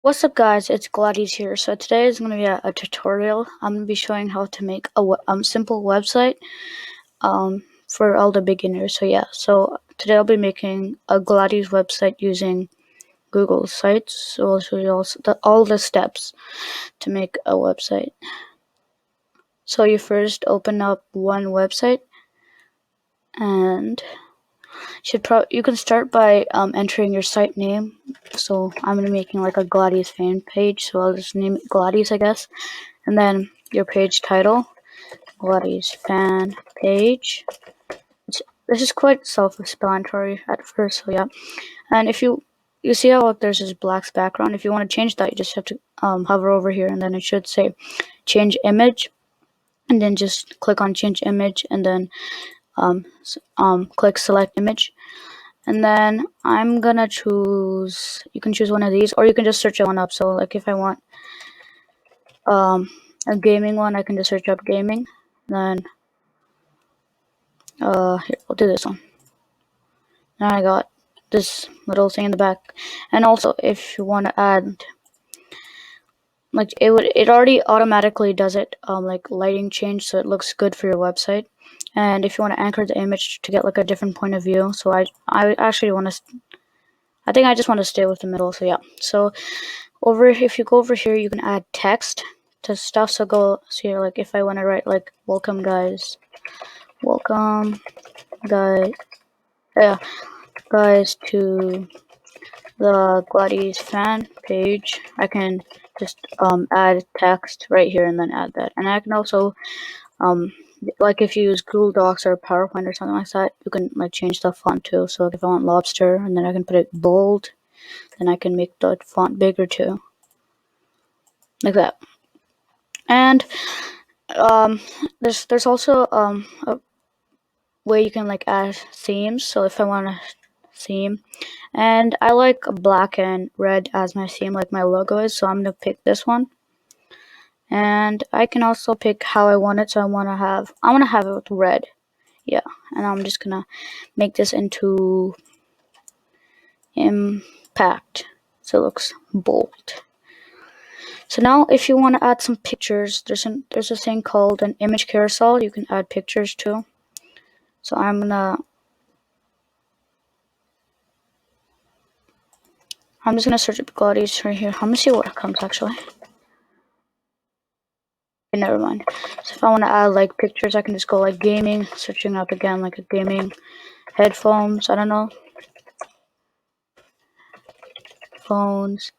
What's up guys, it's Gladtes here. So today is going to be a tutorial. I'm going to be showing how to make a simple website for all the beginners. So today I'll be making a Gladtes website using Google Sites. So I'll show you all the steps to make a website. So you first open up one website and you can start by entering your site name. So I'm gonna be making like a Gladtes fan page, so I'll just name it Gladtes, I guess. And then your page title, Gladtes fan page. This is quite self-explanatory at first, so yeah. And if you see how like, there's this black background, if you want to change that, you just have to hover over here, and then it should say change image, and then just click on change image, and then click select image. And then I'm gonna choose, you can choose one of these, or you can just search one up. So like if I want a gaming one, I can just search up gaming. Then here, I'll do this one. Now I got this little thing in the back. And also if you want to add, like it already automatically does it, like lighting change, so it looks good for your website. And if you want to anchor the image to get like a different point of view, so I actually want to, I think I just want to stay with the middle. So yeah, so if you go over here, you can add text to stuff. So go here, like if I want to write like welcome guys to the Gladtes fan page, I can just add text right here and then add that. And I can also like if you use Google Docs or PowerPoint or something like that, you can like change the font too. So like if I want lobster, and then I can put it bold, then I can make the font bigger too, like that. And there's also a way you can like add themes. So if I want a theme, and I like black and red as my theme, like my logo is, so I'm gonna pick this one. And I can also pick how I want it. So I wanna have it with red. Yeah, and I'm just gonna make this into impact, so it looks bold. So now if you want to add some pictures, there's a thing called an image carousel. You can add pictures too. So I'm just gonna search up Gladtes right here. I'm gonna see what comes actually. Okay, never mind. So if I want to add like pictures, I can just go like gaming, searching up again like a gaming, headphones, I don't know, phones.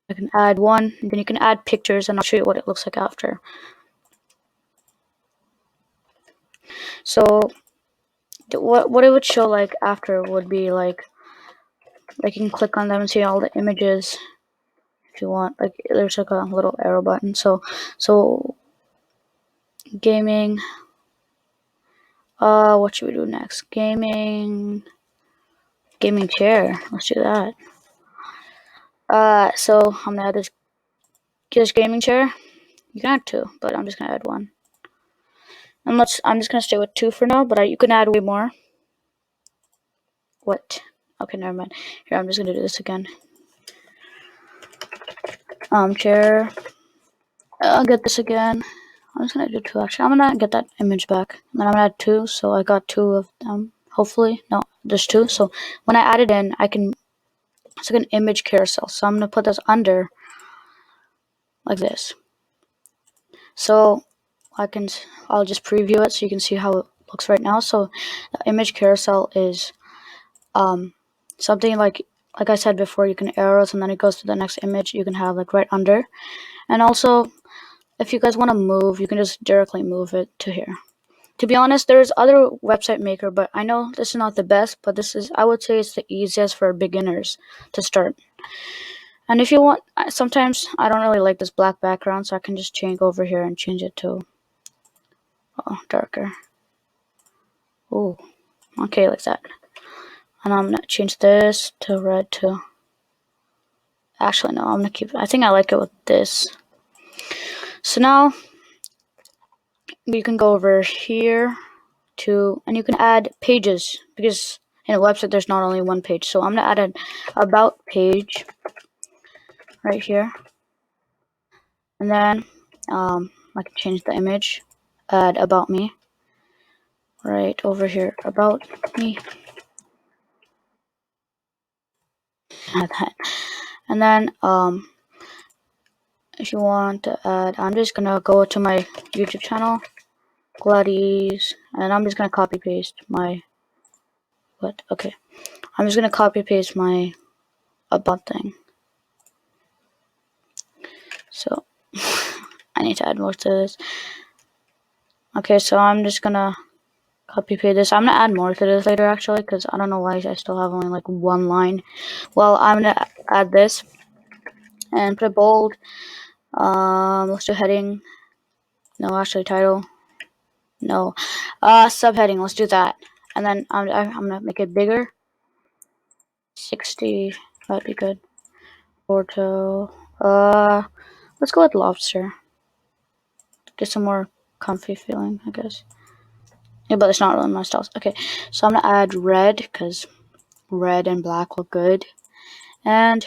I can add one, and then you can add pictures, and I'll show you what it looks like after. So what it would show like after would be like you can click on them and see all the images if you want. Like there's like a little arrow button. So gaming, what should we do next? Gaming chair, let's do that. So I'm gonna add this gaming chair. You can add two, but I'm just gonna add one. And I'm just gonna stay with two for now, but you can add way more. What? Okay, never mind. Here, I'm just gonna do this again. Chair. I'll get this again. I'm just gonna do two actually. I'm gonna get that image back. And then I'm gonna add two, so I got two of them. Hopefully. No, there's two. So when I add it in, it's like an image carousel. So I'm gonna put this under like this. So I'll just preview it so you can see how it looks right now. So the image carousel is something like I said before, you can arrows and then it goes to the next image. You can have like right under. And also if you guys want to move, you can just directly move it to here. To be honest, there's other website maker, but I know this is not the best, but I would say it's the easiest for beginners to start. And if you want, sometimes I don't really like this black background, so I can just change over here and change it to darker. Oh, okay, like that. And I'm gonna change this to red too. Actually, no, I'm gonna keep it. I think I like it with this. So now you can go over here and you can add pages, because in a website there's not only one page. So I'm gonna add an about page, right here, and then I can change the image, add about me right over here, about me, add that, and then if you want to add, I'm just gonna go to my YouTube channel, Gladtes, and I'm just gonna copy paste my okay. I'm just gonna copy paste my about thing. So I need to add more to this. Okay, so I'm just gonna copy paste this. I'm gonna add more to this later actually, because I don't know why I still have only like one line. Well, I'm gonna add this and put a bold. Let's do heading. No, actually title. No, subheading. Let's do that. And then I'm gonna make it bigger. 60. That'd be good. Porto. Let's go with lobster. Get some more comfy feeling, I guess. Yeah, but it's not really my style. Okay, so I'm gonna add red because red and black look good. And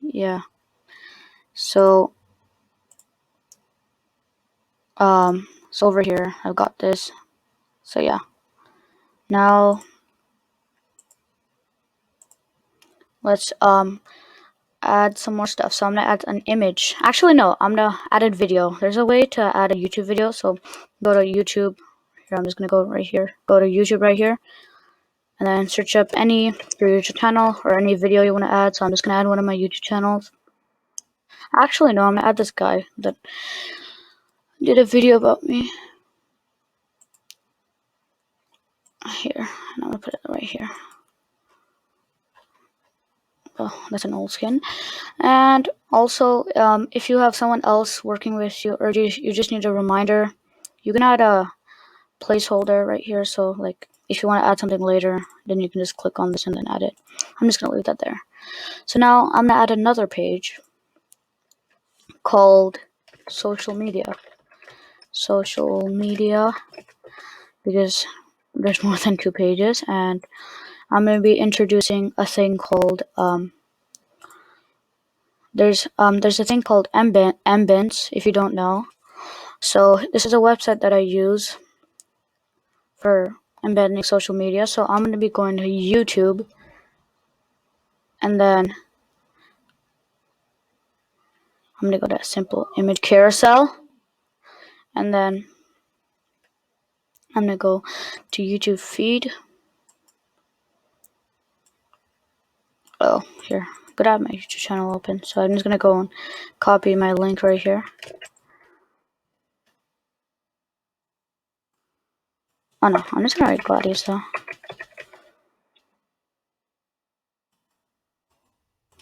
yeah, so so over here I've got this. So yeah, now let's add some more stuff. So I'm gonna add an image. Actually, no, I'm gonna add a video. There's a way to add a YouTube video. So go to YouTube. Here, I'm just gonna go right here. Go to YouTube right here, and then search up any your YouTube channel or any video you want to add. So I'm just gonna add one of my YouTube channels. Actually, no, I'm gonna add this guy that did a video about me. Here, and I'm gonna put it right here. Oh, that's an old skin. And also, if you have someone else working with you, or you just need a reminder, you can add a placeholder right here. So, like, if you want to add something later, then you can just click on this and then add it. I'm just gonna leave that there. So now I'm gonna add another page called social media. Social media, because there's more than 2 pages, and I'm gonna be introducing a thing called there's a thing called Embeds, if you don't know. So this is a website that I use for embedding social media. So I'm gonna be going to YouTube, and then I'm gonna go to simple image carousel, and then I'm gonna go to YouTube feed. Oh, here, good. I have my YouTube channel open, so I'm just gonna go and copy my link right here. Oh no, I'm just gonna write Gladtes though.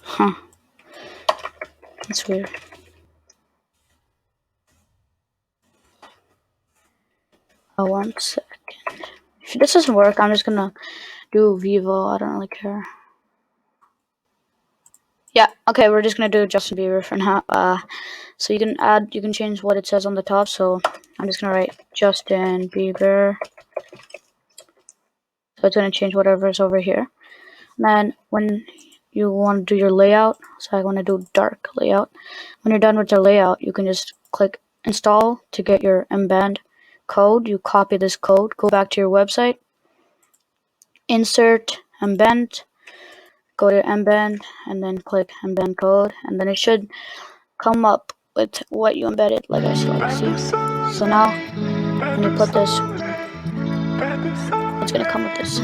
Huh. That's weird. Oh, 1 second. If this doesn't work, I'm just gonna do Vivo. I don't really care. Yeah, okay, we're just gonna do Justin Bieber for now. So you can change what it says on the top. So I'm just gonna write Justin Bieber. So it's gonna change whatever is over here. And then when you want to do your layout, so I want to do dark layout. When you're done with your layout, you can just click install to get your embed code. You copy this code, go back to your website, insert embed, go to embed, and then click embed code, and then it should come up with what you embedded, like I said. See? So now when you put this, it's gonna come with this.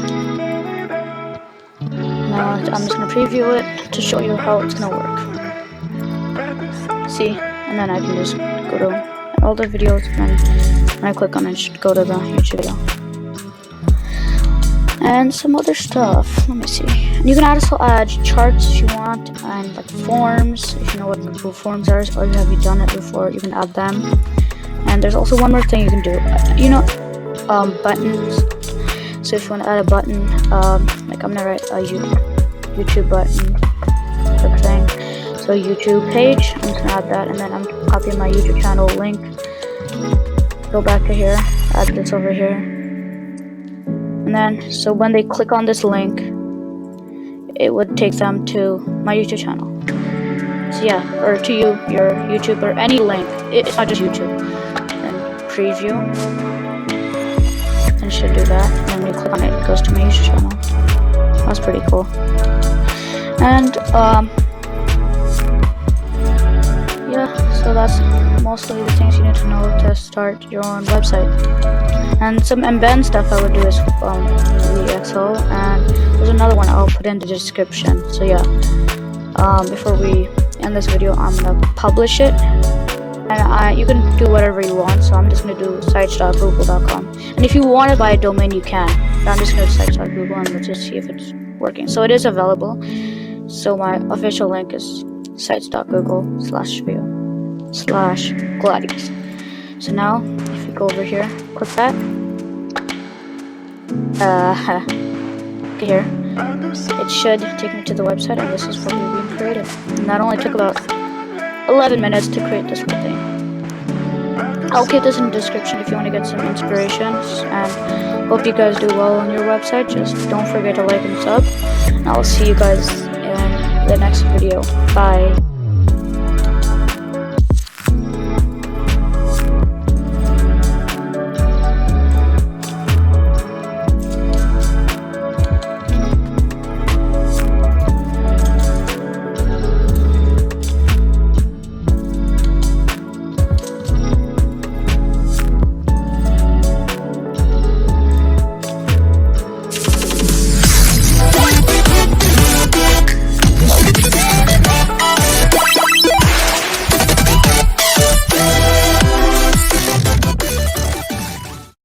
Now I'm just gonna preview it to show you how it's gonna work. See? And then I can just go to all the videos, and when I click on it, it should go to the YouTube video. And some other stuff. Let me see. And you can also add charts if you want, and like forms, if you know what Google Forms are, or have you done it before, you can add them. And there's also one more thing you can do. You know, buttons. So if you want to add a button, like I'm gonna write a YouTube button type of thing. So YouTube page, I'm just gonna add that, and then I'm copying my YouTube channel link. Go back to here, add this over here, and then so when they click on this link, it would take them to my YouTube channel. So yeah, or to you, your YouTube, or any link. It's not just YouTube. Then preview, and it should do that. And then when you click on it, it goes to my YouTube channel. That's pretty cool. And yeah, so that's mostly the things you need to know to start your own website. And some embed stuff I would do is the Excel, and there's another one I'll put in the description. So yeah, before we end this video, I'm gonna publish it, and you can do whatever you want. So I'm just gonna do sites.google.com, and if you want to buy a domain, you can. But I'm just gonna do sites.google, and let's just see if it's working. So it is available. So my official link is sites.google/view/Gladtes. So now, if you go over here, click that. Here, it should take me to the website, and this is what we've been created. And that only took about 11 minutes to create this whole thing. I'll keep this in the description if you want to get some inspirations, and hope you guys do well on your website. Just don't forget to like and sub, and I'll see you guys in the next video. Bye.